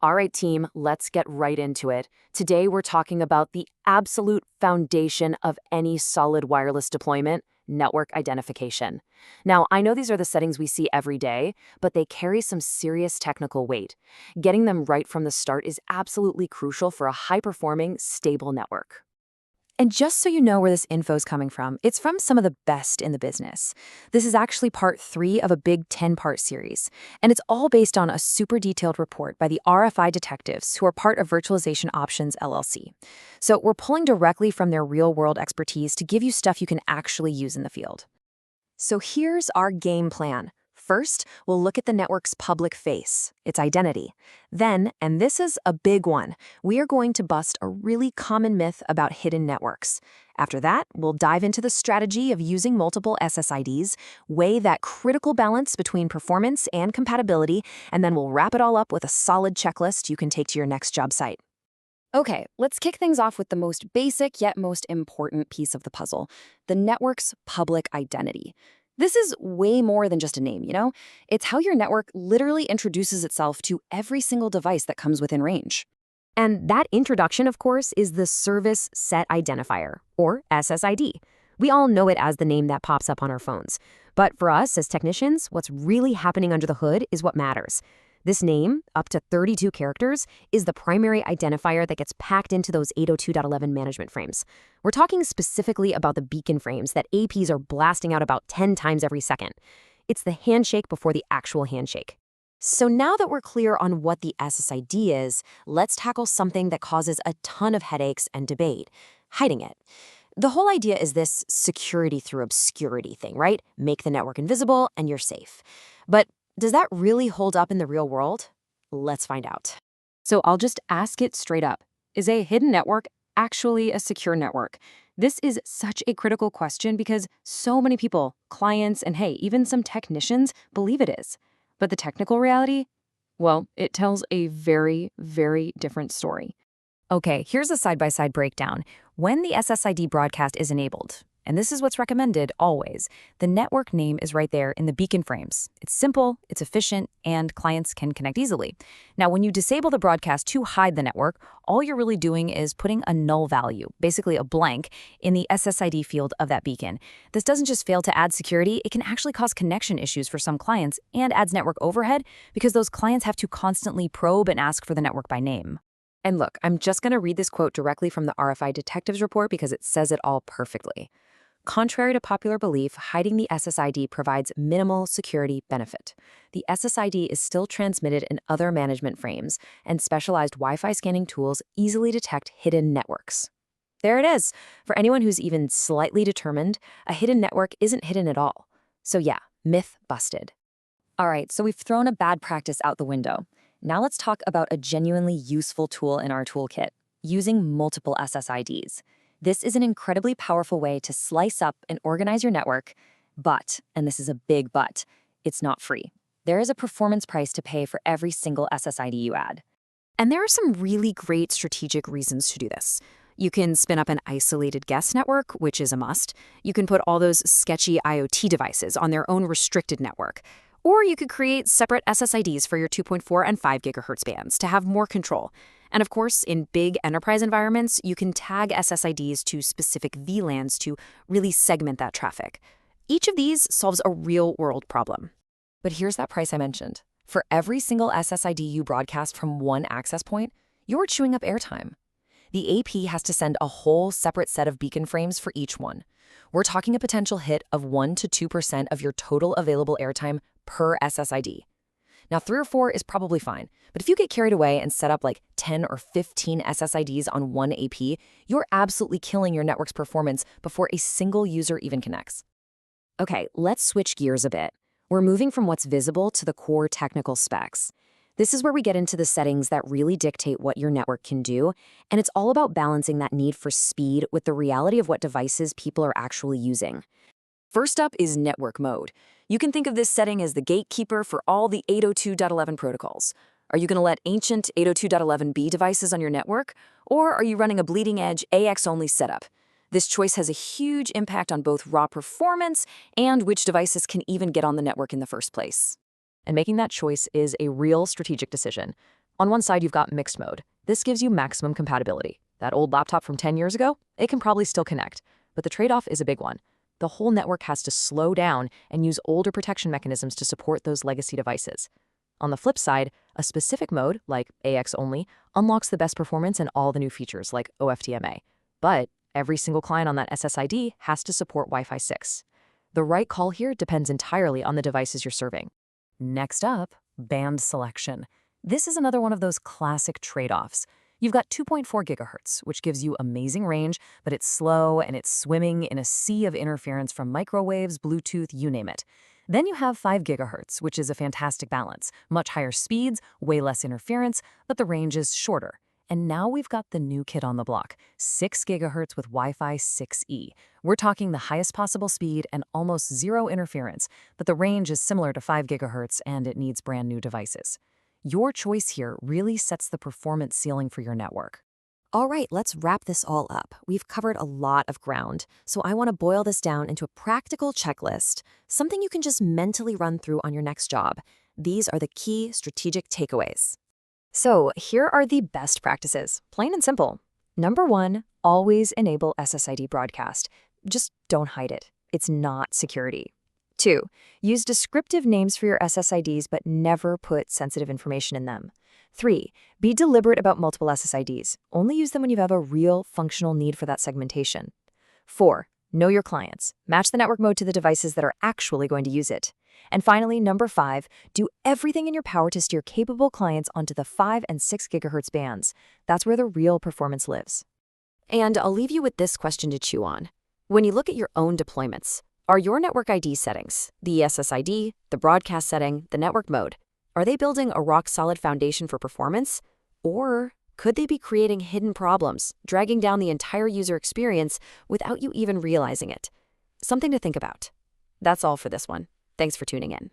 All right, team, let's get right into it. Today, we're talking about the absolute foundation of any solid wireless deployment, network identification. Now, I know these are the settings we see every day, but they carry some serious technical weight. Getting them right from the start is absolutely crucial for a high-performing, stable network. And just so you know where this info is coming from, it's from some of the best in the business. This is actually part 3 of a big 10-part series, and it's all based on a super detailed report by the RFI detectives who are part of Virtualization Options LLC. So we're pulling directly from their real-world expertise to give you stuff you can actually use in the field. So here's our game plan. First, we'll look at the network's public face, its identity. Then, and this is a big one, we are going to bust a really common myth about hidden networks. After that, we'll dive into the strategy of using multiple SSIDs, weigh that critical balance between performance and compatibility, and then we'll wrap it all up with a solid checklist you can take to your next job site. Okay, let's kick things off with the most basic yet most important piece of the puzzle, the network's public identity. This is way more than just a name, you know? It's how your network literally introduces itself to every single device that comes within range. And that introduction, of course, is the Service Set Identifier, or SSID. We all know it as the name that pops up on our phones. But for us as technicians, what's really happening under the hood is what matters. This name, up to 32 characters, is the primary identifier that gets packed into those 802.11 management frames. We're talking specifically about the beacon frames that APs are blasting out about 10 times every second. It's the handshake before the actual handshake. So now that we're clear on what the SSID is, let's tackle something that causes a ton of headaches and debate: hiding it. The whole idea is this security through obscurity thing, right? Make the network invisible and you're safe. But does that really hold up in the real world? Let's find out. So I'll just ask it straight up. Is a hidden network actually a secure network? This is such a critical question because so many people, clients, and hey, even some technicians believe it is. But the technical reality? Well, it tells a very, very different story. Okay, here's a side-by-side breakdown. When the SSID broadcast is enabled, and this is what's recommended always, the network name is right there in the beacon frames. It's simple, it's efficient, and clients can connect easily. Now, when you disable the broadcast to hide the network, all you're really doing is putting a null value, basically a blank, in the SSID field of that beacon. This doesn't just fail to add security, it can actually cause connection issues for some clients and adds network overhead because those clients have to constantly probe and ask for the network by name. And look, I'm just going to read this quote directly from the RFI detectives report because it says it all perfectly. Contrary to popular belief, hiding the SSID provides minimal security benefit. The SSID is still transmitted in other management frames, and specialized Wi-Fi scanning tools easily detect hidden networks. There it is. For anyone who's even slightly determined, a hidden network isn't hidden at all. So yeah, myth busted. All right, so we've thrown a bad practice out the window. Now let's talk about a genuinely useful tool in our toolkit, using multiple SSIDs. This is an incredibly powerful way to slice up and organize your network, but, and this is a big but, it's not free. There is a performance price to pay for every single SSID you add. And there are some really great strategic reasons to do this. You can spin up an isolated guest network, which is a must. You can put all those sketchy IoT devices on their own restricted network. Or you could create separate SSIDs for your 2.4 and 5 gigahertz bands to have more control. And of course, in big enterprise environments, you can tag SSIDs to specific VLANs to really segment that traffic. Each of these solves a real-world problem. But here's that price I mentioned. For every single SSID you broadcast from one access point, you're chewing up airtime. The AP has to send a whole separate set of beacon frames for each one. We're talking a potential hit of 1 to 2% of your total available airtime per SSID. Now, 3 or 4 is probably fine, but if you get carried away and set up like 10 or 15 SSIDs on one AP, you're absolutely killing your network's performance before a single user even connects. Okay, let's switch gears a bit. We're moving from what's visible to the core technical specs. This is where we get into the settings that really dictate what your network can do, and it's all about balancing that need for speed with the reality of what devices people are actually using. First up is network mode. You can think of this setting as the gatekeeper for all the 802.11 protocols. Are you going to let ancient 802.11b devices on your network, or are you running a bleeding-edge AX-only setup? This choice has a huge impact on both raw performance and which devices can even get on the network in the first place. And making that choice is a real strategic decision. On one side, you've got mixed mode. This gives you maximum compatibility. That old laptop from 10 years ago, it can probably still connect. But the trade-off is a big one. The whole network has to slow down and use older protection mechanisms to support those legacy devices. On the flip side, a specific mode, like AX only, unlocks the best performance and all the new features, like OFDMA. But every single client on that SSID has to support Wi-Fi 6. The right call here depends entirely on the devices you're serving. Next up, band selection. This is another one of those classic trade-offs. You've got 2.4 gigahertz, which gives you amazing range, but it's slow and it's swimming in a sea of interference from microwaves, Bluetooth, you name it. Then you have 5 gigahertz, which is a fantastic balance. Much higher speeds, way less interference, but the range is shorter. And now we've got the new kid on the block, 6 gigahertz with Wi-Fi 6E. We're talking the highest possible speed and almost zero interference, but the range is similar to 5 gigahertz and it needs brand new devices. Your choice here really sets the performance ceiling for your network. All right, let's wrap this all up. We've covered a lot of ground, so I want to boil this down into a practical checklist, something you can just mentally run through on your next job. These are the key strategic takeaways. So here are the best practices, plain and simple. Number 1, always enable SSID broadcast. Just don't hide it. It's not security. 2, use descriptive names for your SSIDs, but never put sensitive information in them. 3, be deliberate about multiple SSIDs. Only use them when you have a real functional need for that segmentation. 4, know your clients. Match the network mode to the devices that are actually going to use it. And finally, number 5, do everything in your power to steer capable clients onto the 5 and 6 gigahertz bands. That's where the real performance lives. And I'll leave you with this question to chew on. When you look at your own deployments, are your network ID settings, the SSID, the broadcast setting, the network mode, are they building a rock-solid foundation for performance? Or could they be creating hidden problems, dragging down the entire user experience without you even realizing it? Something to think about. That's all for this one. Thanks for tuning in.